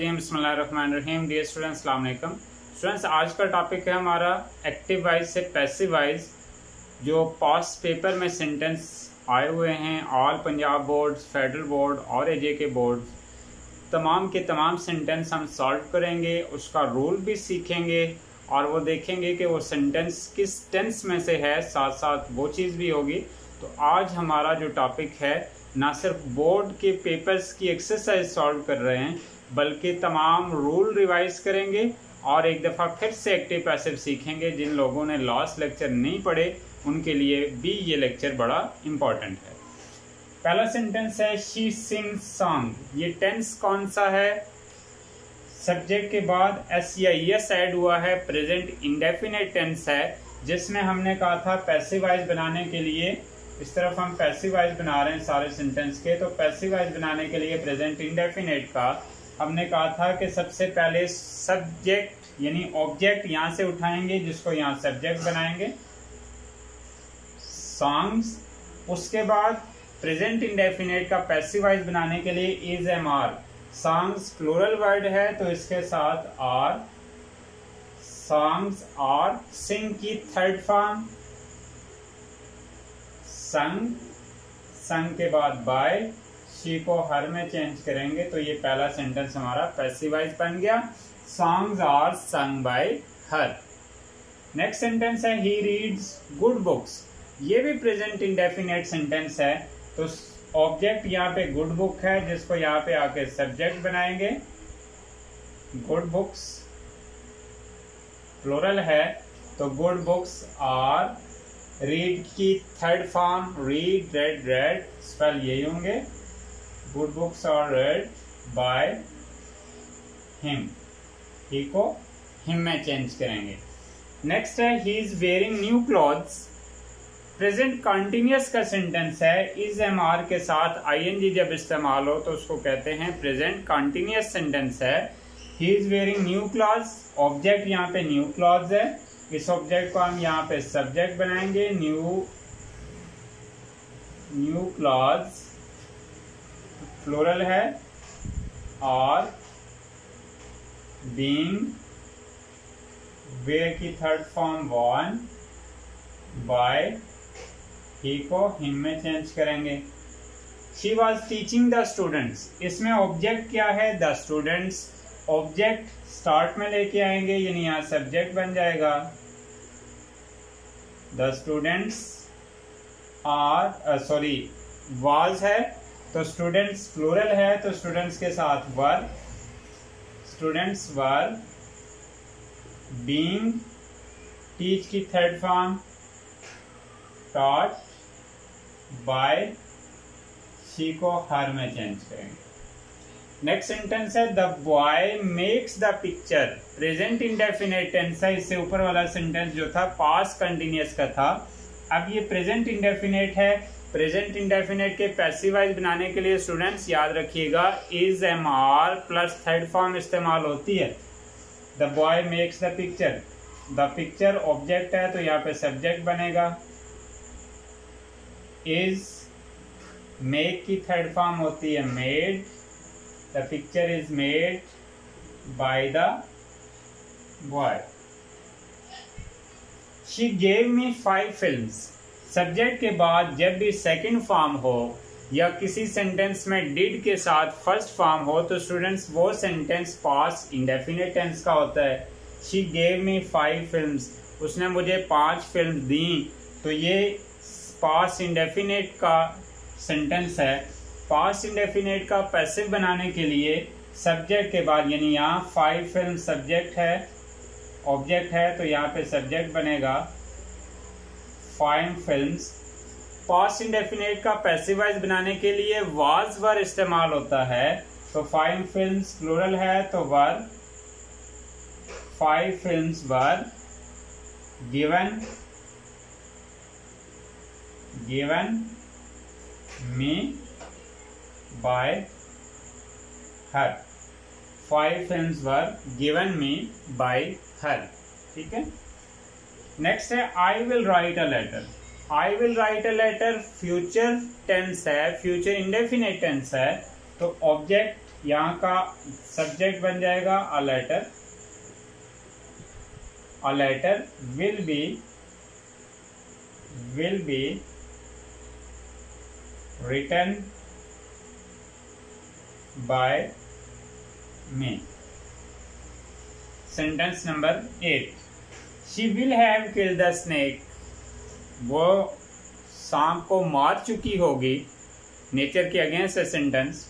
रजीम बिस्मिल्लाहिर्रहमानिर्रहीम। Dear students, अस्सलाम वालेकुम। स्टूडेंट्स, आज का टॉपिक है हमारा एक्टिव वाइज से पैसिव वाइज जो पास्ट पेपर में सेंटेंस आए हुए हैं all Punjab board, federal board और एजे के बोर्ड, तमाम के तमाम सेंटेंस हम सॉल्व करेंगे, उसका रूल भी सीखेंगे और वो देखेंगे कि वो सेंटेंस किस टेंस में से है, साथ साथ वो चीज़ भी होगी। तो आज हमारा जो टॉपिक है ना सिर्फ बोर्ड के पेपर्स की एक्सरसाइज सॉल्व कर रहे हैं बल्कि तमाम रूल रिवाइज करेंगे और एक दफ़ा फिर से एक्टिव पैसिव सीखेंगे। जिन लोगों ने लास्ट लेक्चर नहीं पढ़े उनके लिए भी ये लेक्चर बड़ा इम्पोर्टेंट है। पहला सेंटेंस है शी सिंग्स सॉन्ग। ये टेंस कौन सा है? सब्जेक्ट के बाद एस या एस ऐड हुआ है, प्रेजेंट इंडेफिनेट टेंस है, जिसमें हमने कहा था पैसिव वाइज बनाने के लिए, इस तरफ हम पैसिव वाइज बना रहे हैं सारे सेंटेंस के, तो पैसिव वाइज बनाने के लिए प्रेजेंट इंडेफिनेट का हमने कहा था कि सबसे पहले सब्जेक्ट यानी ऑब्जेक्ट यहाँ से उठाएंगे जिसको यहाँ सब्जेक्ट बनाएंगे सॉन्ग्स। उसके बाद प्रेजेंट इंडेफिनेट का पैसिव वाइज बनाने के लिए is am are. Songs plural word है तो इसके साथ आर, सॉन्ग्स आर। सिंग की थर्ड फॉर्म संग, संग के बाद बाय, शी को हर में चेंज करेंगे तो ये पहला सेंटेंस हमारा पैसिवाइज बन गया, songs are sung by her. Next sentence है ही रीड्स गुड बुक्स। ये भी प्रेजेंट इंडेफिनेट सेंटेंस है, तो ऑब्जेक्ट यहाँ पे गुड बुक है जिसको यहाँ पे आके सब्जेक्ट बनाएंगे। गुड बुक्स प्लूरल है तो गुड बुक्स आर। रीड की third form read, read, read, spell यही होंगे। Good books are read by him, he को हिम में चेंज करेंगे। नेक्स्ट है he is wearing new clothes. Present continuous का सेंटेंस है, इज एम आर के साथ आईएनजी जब इस्तेमाल हो तो उसको कहते हैं प्रेजेंट कंटिन्यूअस सेंटेंस है। He is wearing new clothes, object यहाँ पे न्यू क्लॉथ्स है, इस ऑब्जेक्ट को हम यहाँ पे सब्जेक्ट बनाएंगे। न्यू क्लॉथ्स प्लूरल है और बीइंग, वेयर की थर्ड फॉर्म वन, बाय, ही को हिम में चेंज करेंगे। She was teaching the students, इसमें ऑब्जेक्ट क्या है? The students. ऑब्जेक्ट स्टार्ट में लेके आएंगे यानी यहाँ सब्जेक्ट बन जाएगा। द स्टूडेंट्स आर वाज है तो स्टूडेंट्स प्लूरल है तो स्टूडेंट्स के साथ were, students were being, teach की third form taught, by, she को हर में चेंज करेंगे। नेक्स्ट सेंटेंस है the boy makes the picture. Present indefinite tense है, इससे ऊपर वाला सेंटेंस जो था पास्ट कंटिन्यूअस का था, अब ये प्रेजेंट इंडेफिनेट है। प्रेजेंट इंडेफिनेट के पैसिवाइज बनाने के लिए स्टूडेंट्स याद रखिएगा is am are plus third form इस्तेमाल होती है। The boy makes the picture, the picture object है तो यहाँ पे सब्जेक्ट बनेगा। इज, मेक की थर्ड फॉर्म होती है made, the picture is made by the boy. She gave me 5 films. Subject के बाद जब भी सेकंड फॉर्म हो या किसी सेंटेंस में डिड के साथ फर्स्ट फॉर्म हो तो स्टूडेंट्स वो सेंटेंस पास्ट इंडेफिनेट टेंस का होता है। She gave me 5 films, उसने मुझे 5 फिल्म दी, तो ये पास्ट इंडेफिनेट का सेंटेंस है। पास्ट इंडेफिनेट का पैसिव बनाने के लिए सब्जेक्ट के बाद यानी यहाँ 5 फिल्म सब्जेक्ट है, ऑब्जेक्ट है तो यहाँ पे सब्जेक्ट बनेगा 5 फिल्म्स। पास्ट इंडेफिनेट का पैसिवाइज बनाने के लिए वाज वर इस्तेमाल होता है, तो 5 फिल्म्स प्लूरल है तो वर, 5 films were given me by her, 5 films were given me by her। ठीक है। नेक्स्ट है I will write a letter। I will write a letter future tense है, फ्यूचर इंडेफिनेट टेंस है, तो ऑब्जेक्ट यहाँ का सब्जेक्ट बन जाएगा a letter. A letter will be written by me। Sentence number 8, she will have killed the snake। वो सांप को मार चुकी होगी। नेचर के अगेंस्ट है sentence.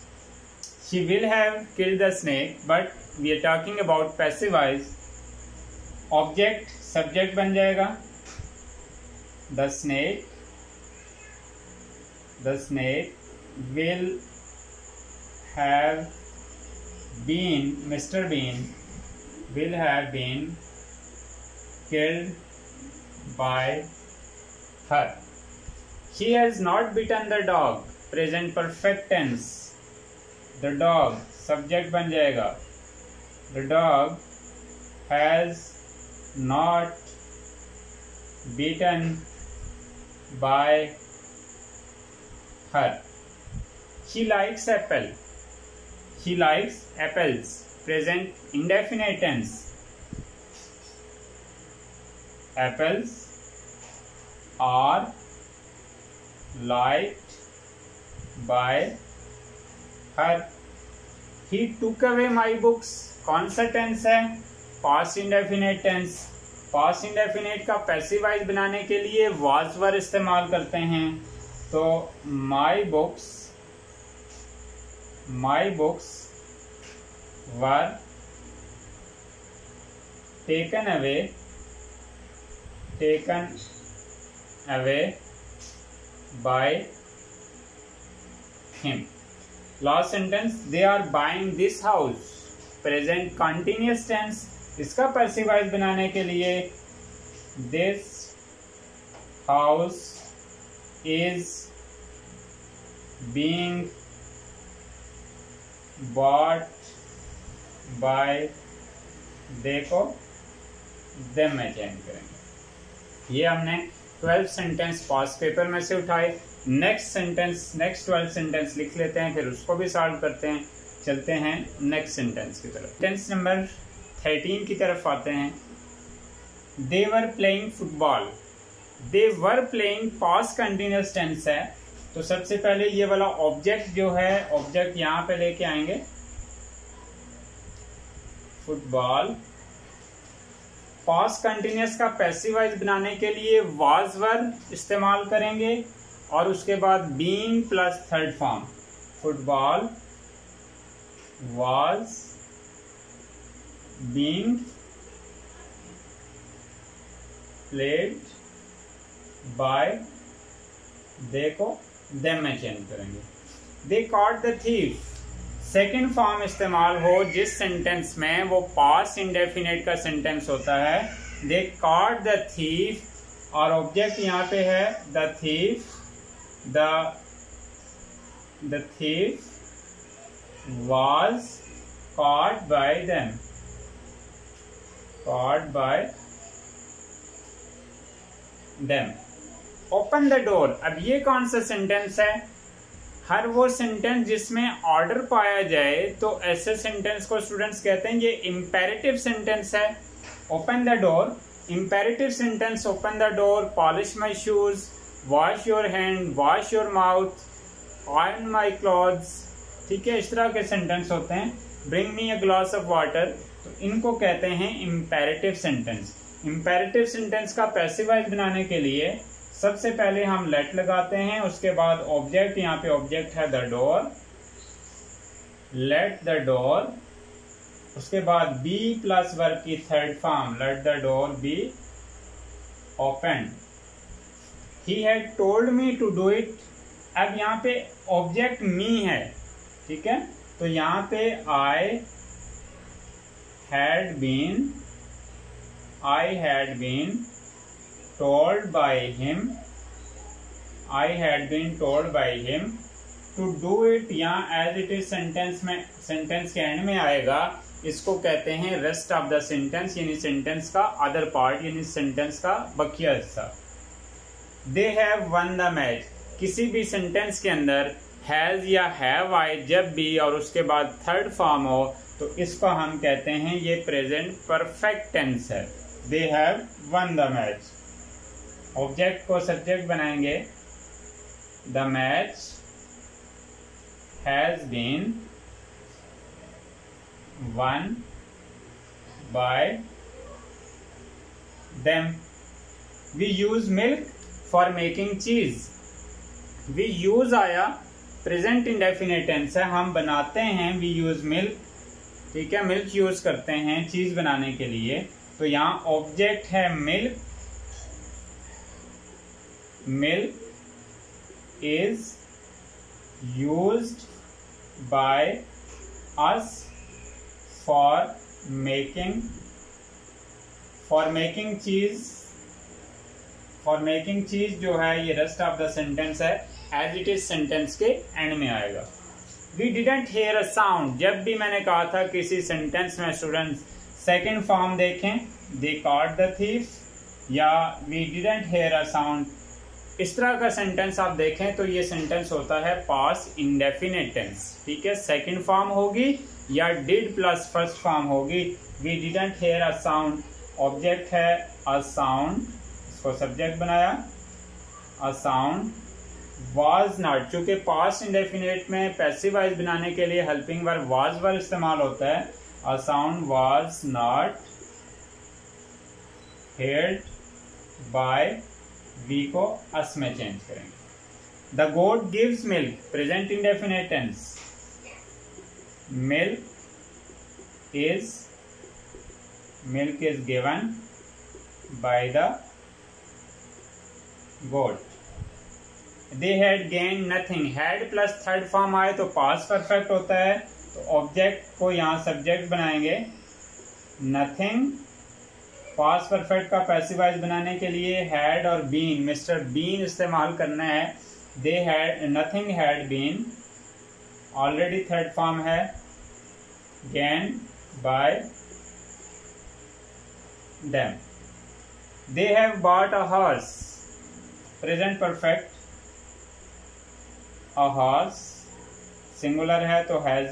she will have killed the snake, but we are talking about passive voice। Object subject बन जाएगा the snake will have been, Mr. Bean will have been killed by her। She has not bitten the dog, present perfect tense। The dog subject बन जाएगा the dog has not bitten by her। She likes apple। She likes apples, present indefinite tense। Apples are liked by her। He took away my books। कौन सा tense है? Past indefinite tense. Past indefinite का passive voice बनाने के लिए was वर इस्तेमाल करते हैं। तो my books were taken away by him। Last sentence, they are buying this house, present continuous tense। इसका पैसिव वॉइस बनाने के लिए this house is being bought by, देखो them में चेंज करेंगे। ये हमने 12 सेंटेंस पास्ट पेपर में से उठाए। नेक्स्ट 12 सेंटेंस लिख लेते हैं, फिर उसको भी सॉल्व करते हैं। चलते हैं नेक्स्ट सेंटेंस की तरफ। सेंटेंस नंबर 13 की तरफ आते हैं। They were playing football. They were playing past continuous tense है। तो सबसे पहले ये वाला ऑब्जेक्ट जो है, ऑब्जेक्ट यहां पे लेके आएंगे फुटबॉल। पास्ट कंटिन्यूअस का पैसिव वॉइस बनाने के लिए वाज वर इस्तेमाल करेंगे और उसके बाद being plus third form. Football was being played by, देखो देम में चेंज करेंगे। दे caught the thief. Second form इस्तेमाल हो जिस सेंटेंस में वो पास्ट इंडेफिनेट का सेंटेंस होता है। दे कॉट द थीफ और ऑब्जेक्ट यहाँ पे है the thief. The thief was caught by them। caught by them। Open the door. अब ये कौन सा सेंटेंस है? हर वो सेंटेंस जिसमें ऑर्डर पाया जाए तो ऐसे सेंटेंस को स्टूडेंट्स कहते हैं ये इंपेरेटिव सेंटेंस है। Open the door imperative sentence. Open the door, polish my shoes, wash your hand, wash your mouth, iron my clothes. ठीक है, इस तरह के सेंटेंस होते हैं। Bring me a glass of water, तो इनको कहते हैं इंपेरेटिव सेंटेंस। इंपेरेटिव सेंटेंस का पैसिव वॉइस बनाने के लिए सबसे पहले हम लेट लगाते हैं, उसके बाद ऑब्जेक्ट, यहाँ पे ऑब्जेक्ट है the door, let the door, उसके बाद बी प्लस वर्ब की third form, let the door be open. He had told me to do it. अब यहाँ पे ऑब्जेक्ट मी है, ठीक है, तो यहाँ पे I had been told by him to do it। यहाँ as it is सेंटेंस में, सेंटेंस के एंड में आएगा, इसको कहते हैं रेस्ट ऑफ द सेंटेंस, यानी सेंटेंस का अदर पार्ट, यानी सेंटेंस का बकिया हिस्सा। दे हैव वन द मैच। किसी भी सेंटेंस के अंदर हैज़ या हैव आई जब भी और उसके बाद थर्ड फॉर्म हो तो इसको हम कहते हैं ये प्रेजेंट परफेक्ट टेंस है। They have won the match. Object को सब्जेक्ट बनाएंगे, the match has been won by them. We use milk for making cheese. We use आया प्रेजेंट इंडेफिनिट टेंस है, हम बनाते हैं। वी यूज मिल्क, ठीक है, मिल्क यूज करते हैं चीज बनाने के लिए। तो यहाँ ऑब्जेक्ट है milk. Milk is used by us for making cheese. For making cheese जो है ये रेस्ट ऑफ द सेंटेंस है, एज इट इज सेंटेंस के एंड में आएगा। We didn't hear a sound, जब भी मैंने कहा था किसी सेंटेंस में स्टूडेंट्स सेकेंड फॉर्म देखें, दे कॉट द थीफ या we didn't hear a sound, इस तरह का सेंटेंस आप देखें तो ये सेंटेंस होता है पास्ट इंडेफिनिट टेंस, ठीक है। सेकेंड फॉर्म होगी या डिड प्लस फर्स्ट फॉर्म होगी। We didn't hear a sound, object है अ साउंड, इसको सब्जेक्ट बनाया। अ साउंड वाज नॉट, चूंकि पास्ट इंडेफिनिट में पैसिव वॉइस बनाने के लिए हेल्पिंग वर्ब वाज वर्ब इस्तेमाल होता है। A sound was not heard by, we को अस में चेंज करेंगे। The goat gives milk, present indefinite tense. Milk is given by the goat. They had gain nothing, had plus third form आए तो past perfect होता है, तो object को यहाँ सब्जेक्ट बनाएंगे। नथिंग पास्ट परफेक्ट का पैसिव वॉइस बनाने के लिए हैड और बीन, मिस्टर बीन इस्तेमाल करना है। They had, nothing had been already third form है, gain by them. They have bought a horse, present perfect. A horse singular है तो has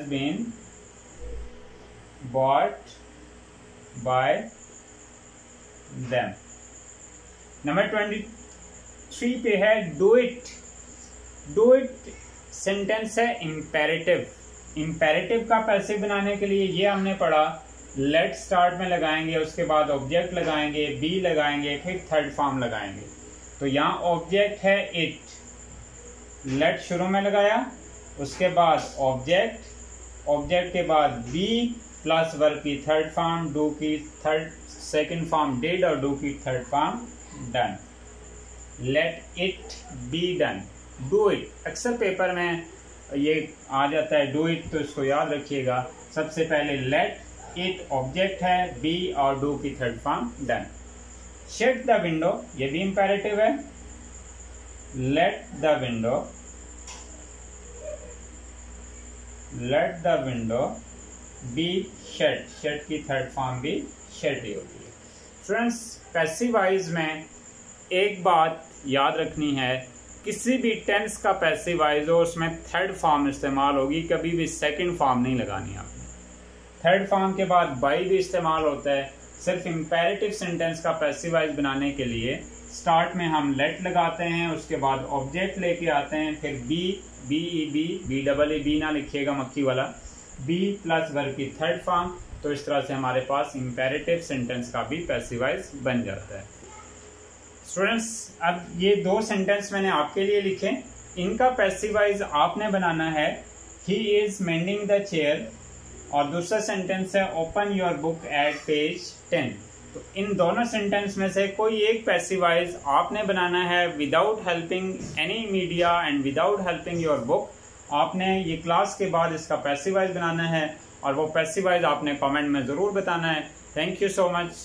been bought by them. Number 23 पे है do it. Do it sentence है imperative. Imperative का passive बनाने के लिए ये हमने पढ़ा, लेट स्टार्ट में लगाएंगे, उसके बाद ऑब्जेक्ट लगाएंगे, बी लगाएंगे, फिर थर्ड फॉर्म लगाएंगे। तो यहाँ ऑब्जेक्ट है इट, लेट शुरू में लगाया, उसके बाद ऑब्जेक्ट के बाद बी प्लस वर्ब की थर्ड फॉर्म, डू की सेकंड फॉर्म डिड और डू की third form done. Let it be done, do it. अक्सर पेपर में ये आ जाता है डू इट, तो इसको याद रखिएगा। सबसे पहले लेट इट ऑब्जेक्ट है, बी और डू की third form done. Shut the window, ये भी इंपेरेटिव है। Let the window be shut, shut की थर्ड फॉर्म भी शट ही होती है। स्टूडेंट्स पैसिव वॉइस में एक बात याद रखनी है, किसी भी टेंस का पैसिव वॉइस हो उसमें थर्ड फॉर्म इस्तेमाल होगी, कभी भी सेकंड फॉर्म नहीं लगानी आपने। थर्ड फॉर्म के बाद बाई भी इस्तेमाल होता है। सिर्फ इंपेरेटिव सेंटेंस का पैसिव वॉइस बनाने के लिए स्टार्ट में हम लेट लगाते हैं, उसके बाद ऑब्जेक्ट लेके आते हैं, फिर बी डबल ए बी ना लिखिएगा मक्खी वाला, बी प्लस वर्ब की थर्ड फॉर्म। तो इस तरह से हमारे पास इंपेरेटिव सेंटेंस का भी पैसिव वॉइस बन जाता है। स्टूडेंट्स अब ये दो सेंटेंस मैंने आपके लिए लिखे, इनका पैसिव वॉइस आपने बनाना है। He is mending the chair, और दूसरा सेंटेंस है open your book at page 10। तो इन दोनों सेंटेंस में से कोई एक पैसिव वॉइस आपने बनाना है without helping any media and without helping your book. आपने ये क्लास के बाद इसका पैसिव वॉइस बनाना है और वो पैसिव वॉइस आपने कमेंट में ज़रूर बताना है। Thank you so much.